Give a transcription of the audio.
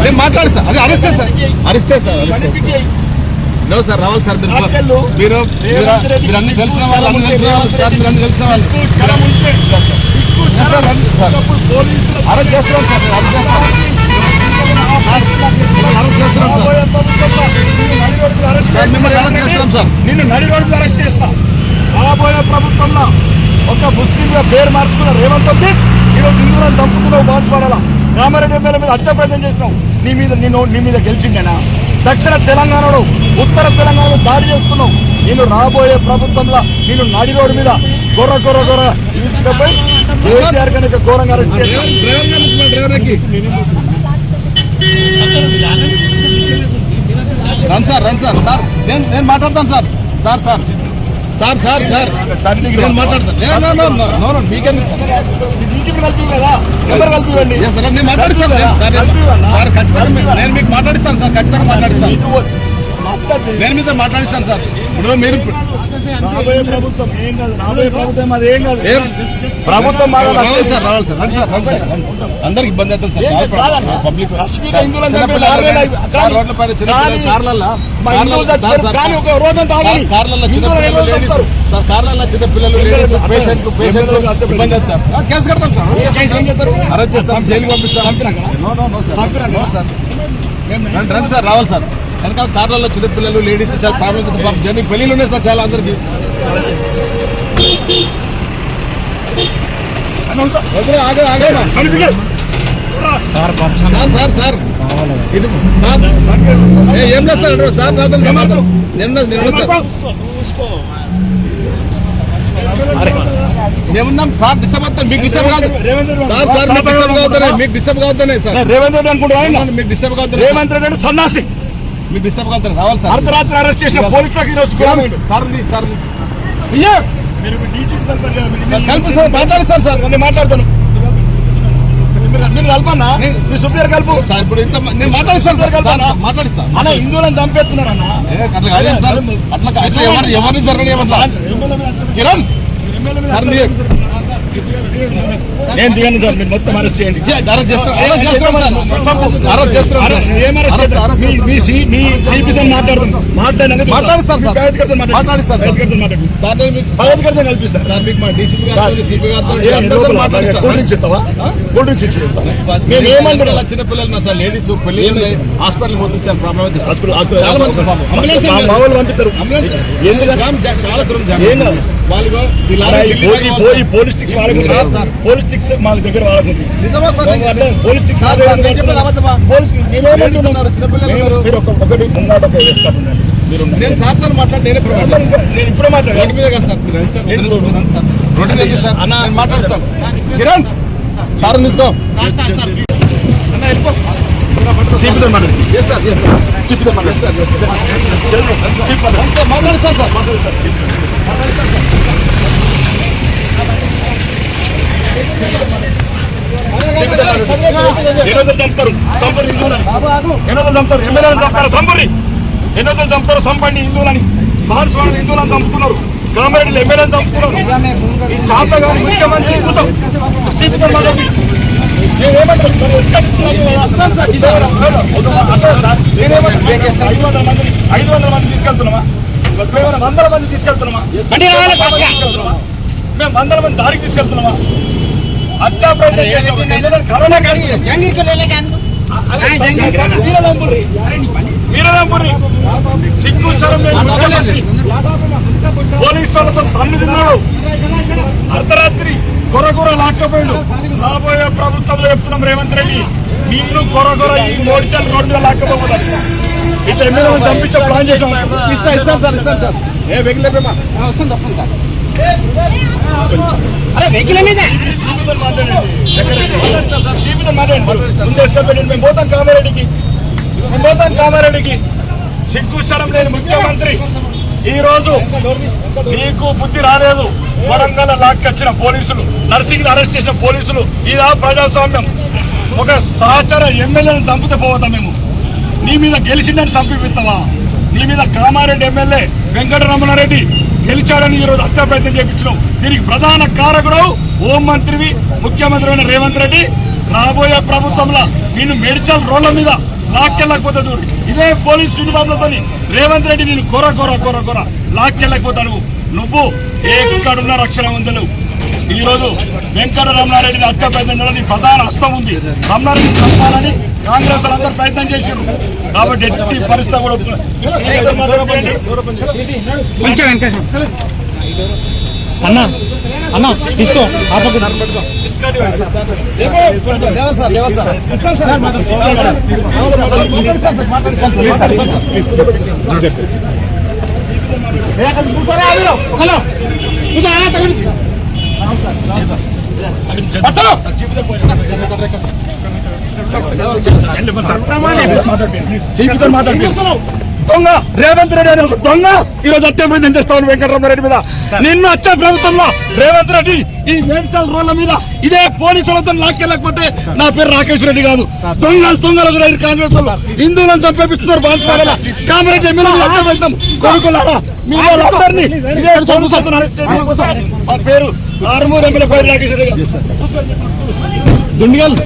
నేను మాట్లాడు సార్, అది అరెస్టే సార్ నో సార్, రావాలి సార్. మీరు అన్ని తెలిసిన వాళ్ళు సార్, మీరు అన్ని తెలిసిన వాళ్ళు అరెస్ట్ చేస్తున్నాం సార్, మిమ్మల్ని అరెస్ట్ చేస్తున్నాం సార్. నిన్ను నడి రోడ్డు అరెస్ట్ చేస్తా. రాబోయే ప్రభుత్వంలో ఒక ముస్లింగా పేరు మార్చుకున్న రేవంత్ రెడ్డి ఈరోజు హిందువులను చంపుతున్నావు, బాన్సువాడలా కామారెడ్డి ఎమ్మెల్యే మీద హత్య ప్రయత్నం చేసినావు. నీ మీద గెలిచిండేనా? దక్షిణ తెలంగాణలో ఉత్తర తెలంగాణలో దాడి చేస్తున్నావు. నేను రాబోయే ప్రభుత్వంలో నేను నడి రోడ్డు మీద గొర్ర ఈడ్చుకపోయి కేసీఆర్ కనుక ఘోరంగా అరెస్ట్ చేస్తాను. రన్ సార్ నేను మాట్లాడతాను సార్ నేను మాట్లాడతాను. మీకెందుకు కలిపి కదా నెంబర్ కలిపివ్వండి. నేను మాట్లాడిస్తాను సార్, ఖచ్చితంగా నేను మీకు మాట్లాడిస్తాను సార్, ఖచ్చితంగా మాట్లాడిస్తాను. నేను మీతో మాట్లాడిస్తాను సార్. ఇప్పుడు మీరు రాబోయే ప్రభుత్వం ఏం కాదు, రాబోయే ప్రభుత్వం అది ఏం కాదు. ప్రభుత్వం రావాలి సార్, అందరికి ఇబ్బంది అవుతుంది సార్. పబ్లిక్ కార్లలో చిన్న పిల్లలు పేషెంట్లు ఇబ్బంది అవుతుంది సార్. కేసు కడతాం సార్, అరెస్ట్ చేస్తాం, జైలుకి పంపిస్తాం. రండి సార్, రావాలి సార్. వెనకాల కార్లలో చిన్నపిల్లలు లేడీస్ చాలా ప్రాబ్లమ్ జర్నీ పెళ్ళిళ్ళు ఉన్నాయి సార్ చాలా అందరికి. సార్ ఇది సార్ ఏం లేదు సార్, సార్ మేమున్నాం సార్. డిస్టర్బ్ అవుతాను, మీకు డిస్టర్బ్ కాదు సార్, మీకు డిస్టర్బ్ కావుతున్నాయి సార్. రేవంత్ రెడ్డి అనుకుంటున్నా, మీకు డిస్టర్బ్ కావుతుంది. రేవంత్ రెడ్డి సన్నాసి మీకు డిస్టర్బ్ కావుతుంది. రావాలి సార్. అర్ధరాత్రి అరెస్ట్ చేసిన పోలీసులకు ఈరోజు కలిపి సార్, మాట్లాడిస్తాను సార్, నేను మాట్లాడతాను. మీరు కలపన్నా, మీ సుప్రీం కలుపు సార్. ఇప్పుడు ఇంత నేను మాట్లాడిస్తాను సార్, మాట్లాడిస్తాను. అన్న హిందువులను చంపేస్తున్నారన్న, అట్లా ఎవరిని జరగనివ్వట్లా కిరణ్ సార్. నేను దిగాను సార్, మీరు మొత్తం అరెస్ట్ చేయండి. మీ సిపితో మాట్లాడిస్తాను కల్పిస్తాను సార్. మీకు మా డీసీపీ గారు సిపి గారు కూల్ డ్రింక్స్ ఇస్తావా? కూల్ డ్రింక్స్ ఇచ్చి నేను ఏమంటారు, చిన్నపిల్లలు సార్, లేడీస్ పెళ్లి హాస్పిటల్ పోతుంది సార్. ప్రాబ్లం అయితే చాలా మామూలు పంపిస్తారు. చాలా దూరం ఏం కాదు, పోలీస్ స్టిక్స్ పోలీస్ స్టిక్స్ మా దగ్గర వాడకుంది. పోలీస్ స్టిక్స్ ఒకటి ముంగాట మీరు నేను సార్తో మాట్లాడి నేను ఇప్పుడే మాట్లాడాను మీద కదా సార్. అన్న మాట్లాడు సార్. కిరణ్ సార్ తీసుకో సిపితో మాట్లాడు చంపండి హిందువులని. మహాస్వామి హిందువులను చంపుతున్నారు, కామారెడ్డి ఎమ్మెల్యేలను చంపుతున్నారు. ఈ చాతగాని ముఖ్యమంత్రి కోసం సిపితో మాట్లాడి 500 మంది తీసుకెళ్తున్నామా? మేము 100 మంది తీసుకెళ్తున్నామా? మేము 100 మంది దాడికి తీసుకెళ్తున్నామా? హత్యా ప్రయత్నం కరోనా సిగ్గు శరం పోలీసు వాళ్ళతో తన్ను తిన్నాడు. అర్ధరాత్రి కొరకొర లాక్కపోయాడు. రాబోయే ప్రభుత్వంలో చెప్తున్నాం రేవంత్ రెడ్డి, నిన్ను కొరకొర ఈ మోడిచల్ రోడ్డు మీద లాక్కపోతాడు. ఇట్లా ఎమ్మెల్యే పంపించే ప్లాన్ చేసాం. ఇస్తాను సార్. ఏ వెగిలేమా మేము పోతాం కామారెడ్డికి. సిగ్గు శరం లేని ముఖ్యమంత్రి ఈ రోజు నీకు బుద్ధి రాలేదు. వరంగల్ లాక్కొచ్చిన పోలీసులు, నర్సింగ్ అరెస్ట్ చేసిన పోలీసులు, ఇదా ప్రజాస్వామ్యం? ఒక సహచర ఎమ్మెల్యేలను చంపితే పోతాం మేము. నీ మీద గెలిచిందని చంపిస్తావా? నీ మీద కామారెడ్డి ఎమ్మెల్యే వెంకటరమణారెడ్డి గెలిచాడని ఈరోజు హత్యా ప్రయత్నం చేయించినావు. దీనికి ప్రధాన కారకుడు హోంమంత్రివి, ముఖ్యమంత్రి అయిన రేవంత్ రెడ్డి. రాబోయే ప్రభుత్వంలో నేను మెడికల్ రోడ్ల మీద లాక్కెళ్ళకపోతే చూడు ఇదే పోలీస్ యూనిఫామ్లతో రేవంత్ రెడ్డి నేను కొర లాక్కెళ్ళకపోతాను. నువ్వు ఎక్కడున్న రక్షణ ఉందలు. ఈ రోజు వెంకట రమణారెడ్డిని హత్య ప్రయత్నం చేయడానికి ప్రధాన హస్తం ఉంది. రమణారెడ్డి చంపాలని కాంగ్రెస్ అందరూ ప్రయత్నం చేసిండు. కాబట్టి ఎట్టి పరిస్థితి కూడా అన్న తీసుకో దొంగ రేవంత్ రెడ్డి అనే ఒక దొంగ ఈరోజు హత్య ప్రయత్నం చేస్తాను వెంకటరమణారెడ్డి మీద. నిన్ను వచ్చే ప్రభుత్వంలో రేవంత్ రెడ్డి ఈ మేడ్చల్ రోడ్ల మీద ఇదే పోలీసులతో లాక్కెళ్ళకపోతే నా పేరు రాకేష్ రెడ్డి కాదు. దొంగలకు కాంగ్రెస్ వాళ్ళు హిందువులను చంపేపిస్తున్నారు. బాన్స్వాడలో కామారెడ్డి ఎమ్మెల్యే హత్య ప్రయత్నం కొడుకులారా మీ వాళ్ళందరినీ ఇదే పోలీసులతో అరెస్ట్ చేయడం కోసం మా పేరు ఆర్మూర్ ఎమ్మెల్యే పేరు రాకేష్ రెడ్డి గారు. దుండిగల్